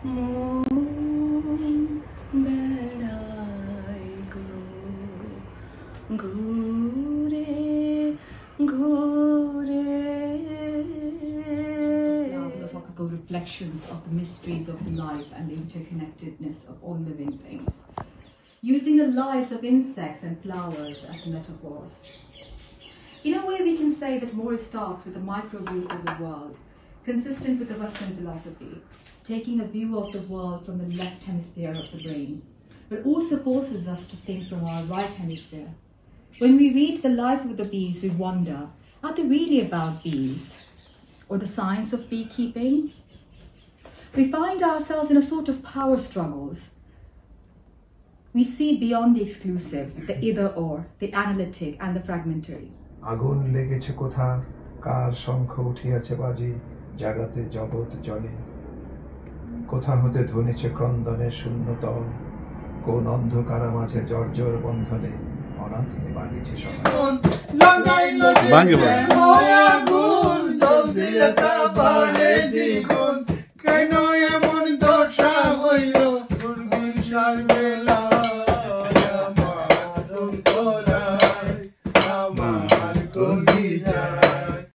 মন বেড়ায় গো ঘুরে ঘুরে. Philosophical reflections of the mysteries of life and the interconnectedness of all living things, using the lives of insects and flowers as metaphors. In a way, we can say that Morris starts with a micro view of the world, consistent with the Western philosophy, taking a view of the world from the left hemisphere of the brain, but also forces us to think from our right hemisphere. When we read The Life of the Bees, we wonder, are they really about bees? Or the science of beekeeping? We find ourselves in a sort of power struggles. We see beyond the exclusive, the either-or, the analytic and the fragmentary. আগুন লেগেছে কোথা কার শঙ্খ উঠিয়াছে বাজি জাগাতে জগৎ জলে কোথা হতে ধ্বনিছে ক্রন্দনের শূন্যতল কোন অন্ধকারা মাঝে জর্জর বন্ধনে অনাথিনী বানিয়েছে সবাই আগুন জল দিলে তা বাড়ে দ্বিগুণ কেন এমন